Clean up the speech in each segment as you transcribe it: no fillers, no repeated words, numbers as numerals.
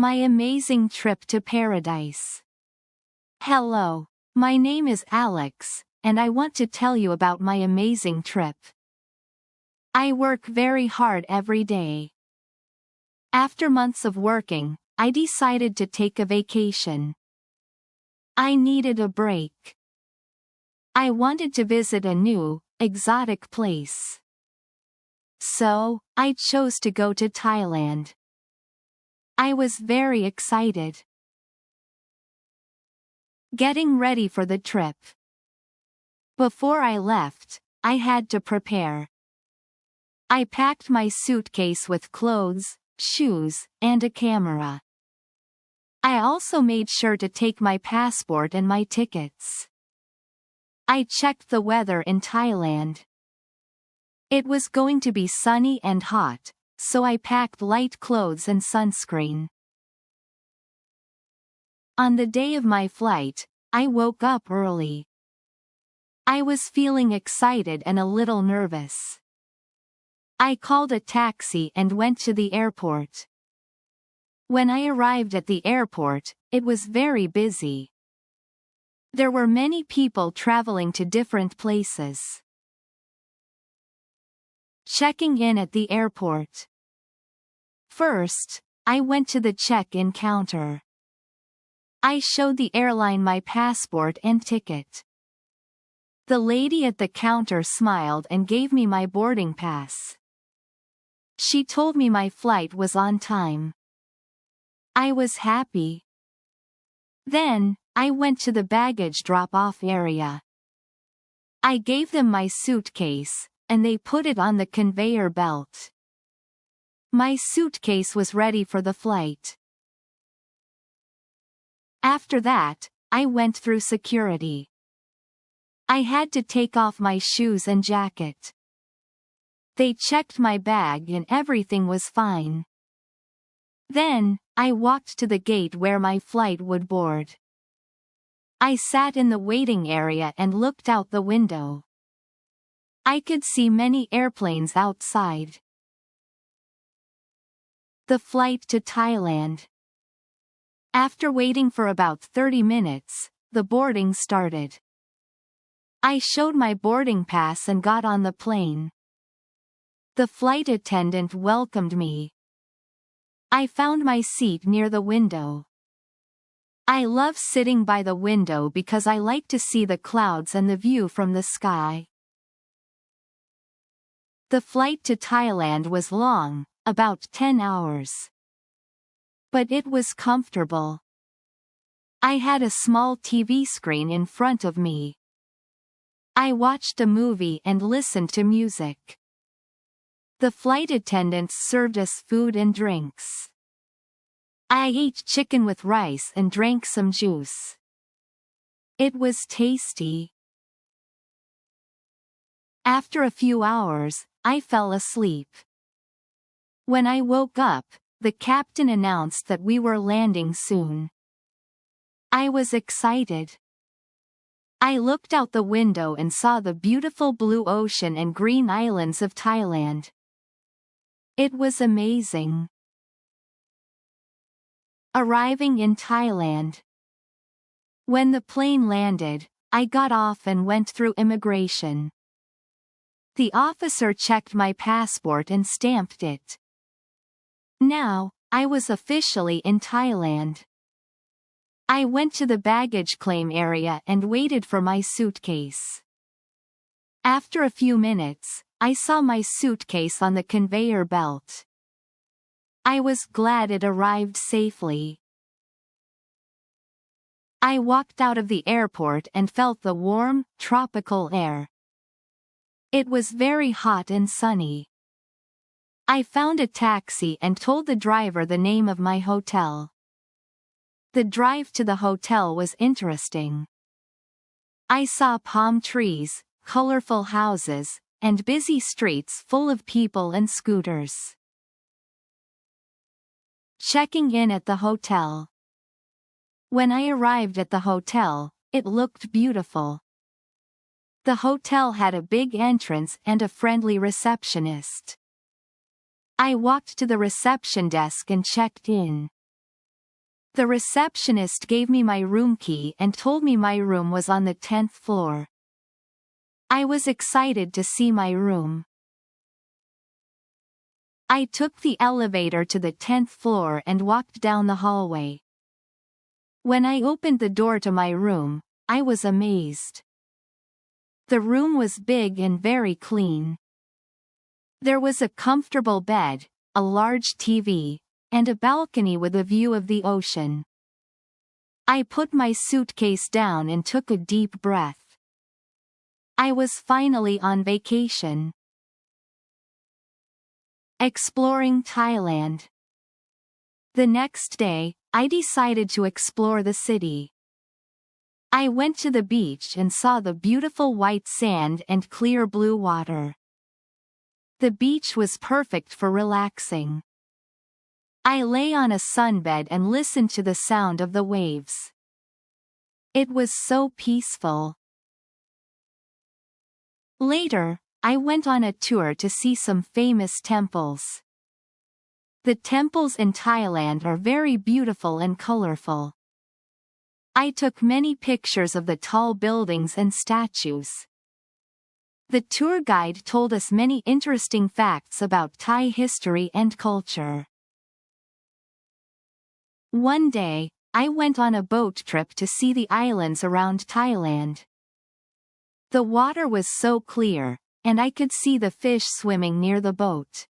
My amazing trip to paradise. Hello, my name is Alex, and I want to tell you about my amazing trip. I work very hard every day. After months of working, I decided to take a vacation. I needed a break. I wanted to visit a new, exotic place. So, I chose to go to Thailand. I was very excited. Getting ready for the trip. Before I left, I had to prepare. I packed my suitcase with clothes, shoes, and a camera. I also made sure to take my passport and my tickets. I checked the weather in Thailand. It was going to be sunny and hot, so I packed light clothes and sunscreen. On the day of my flight, I woke up early. I was feeling excited and a little nervous. I called a taxi and went to the airport. When I arrived at the airport, it was very busy. There were many people traveling to different places. Checking in at the airport. First, I went to the check-in counter. I showed the airline my passport and ticket. The lady at the counter smiled and gave me my boarding pass. She told me my flight was on time. I was happy. Then, I went to the baggage drop-off area. I gave them my suitcase, and they put it on the conveyor belt. My suitcase was ready for the flight. After that, I went through security. I had to take off my shoes and jacket. They checked my bag and everything was fine. Then, I walked to the gate where my flight would board. I sat in the waiting area and looked out the window. I could see many airplanes outside. The flight to Thailand. After waiting for about 30 minutes, the boarding started. I showed my boarding pass and got on the plane. The flight attendant welcomed me. I found my seat near the window. I love sitting by the window because I like to see the clouds and the view from the sky. The flight to Thailand was long, about 10 hours. But it was comfortable. I had a small TV screen in front of me. I watched a movie and listened to music. The flight attendants served us food and drinks. I ate chicken with rice and drank some juice. It was tasty. After a few hours, I fell asleep. When I woke up, the captain announced that we were landing soon. I was excited. I looked out the window and saw the beautiful blue ocean and green islands of Thailand. It was amazing. Arriving in Thailand. When the plane landed, I got off and went through immigration. The officer checked my passport and stamped it. Now, I was officially in Thailand. I went to the baggage claim area and waited for my suitcase. After a few minutes, I saw my suitcase on the conveyor belt. I was glad it arrived safely. I walked out of the airport and felt the warm, tropical air. It was very hot and sunny. I found a taxi and told the driver the name of my hotel. The drive to the hotel was interesting. I saw palm trees, colorful houses, and busy streets full of people and scooters. Checking in at the hotel. When I arrived at the hotel, it looked beautiful. The hotel had a big entrance and a friendly receptionist. I walked to the reception desk and checked in. The receptionist gave me my room key and told me my room was on the 10th floor. I was excited to see my room. I took the elevator to the 10th floor and walked down the hallway. When I opened the door to my room, I was amazed. The room was big and very clean. There was a comfortable bed, a large TV, and a balcony with a view of the ocean. I put my suitcase down and took a deep breath. I was finally on vacation. Exploring Thailand. The next day, I decided to explore the city. I went to the beach and saw the beautiful white sand and clear blue water. The beach was perfect for relaxing. I lay on a sunbed and listened to the sound of the waves. It was so peaceful. Later, I went on a tour to see some famous temples. The temples in Thailand are very beautiful and colorful. I took many pictures of the tall buildings and statues. The tour guide told us many interesting facts about Thai history and culture. One day, I went on a boat trip to see the islands around Thailand. The water was so clear, and I could see the fish swimming near the boat.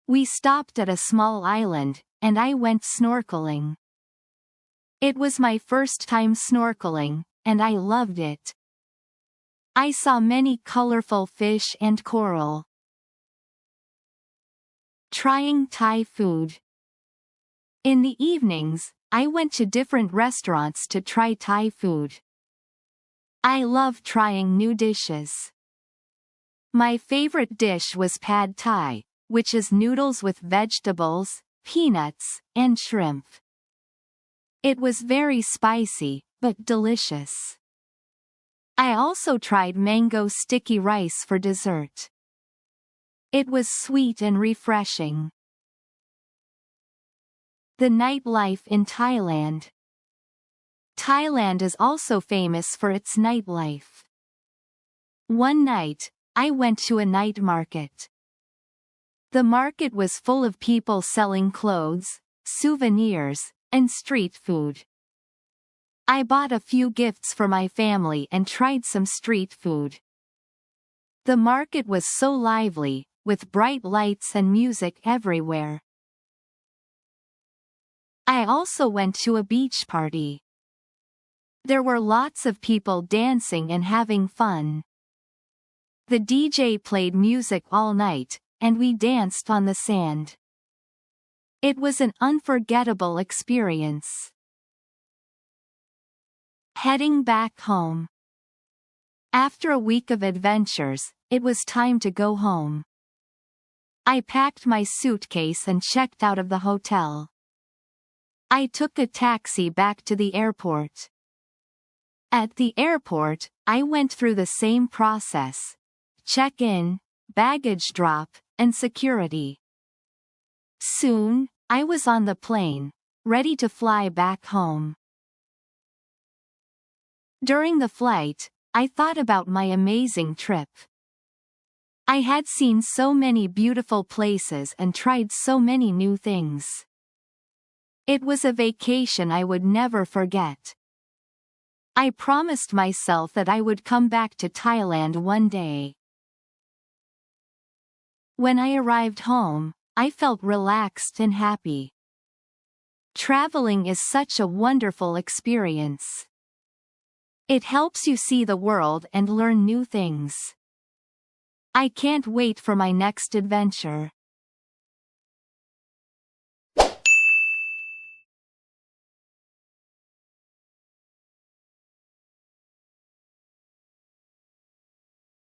We stopped at a small island, and I went snorkeling. It was my first time snorkeling, and I loved it. I saw many colorful fish and coral. Trying Thai food. In the evenings, I went to different restaurants to try Thai food. I love trying new dishes. My favorite dish was pad Thai, which is noodles with vegetables, peanuts, and shrimp. It was very spicy, but delicious. I also tried mango sticky rice for dessert. It was sweet and refreshing. The nightlife in Thailand. Thailand is also famous for its nightlife. One night, I went to a night market. The market was full of people selling clothes, souvenirs, and street food. I bought a few gifts for my family and tried some street food. The market was so lively, with bright lights and music everywhere. I also went to a beach party. There were lots of people dancing and having fun. The DJ played music all night, and we danced on the sand. It was an unforgettable experience. Heading back home. After a week of adventures, it was time to go home. I packed my suitcase and checked out of the hotel. I took a taxi back to the airport. At the airport, I went through the same process: check-in, baggage drop, and security. Soon, I was on the plane, ready to fly back home. During the flight, I thought about my amazing trip. I had seen so many beautiful places and tried so many new things. It was a vacation I would never forget. I promised myself that I would come back to Thailand one day. When I arrived home, I felt relaxed and happy. Traveling is such a wonderful experience. It helps you see the world and learn new things. I can't wait for my next adventure.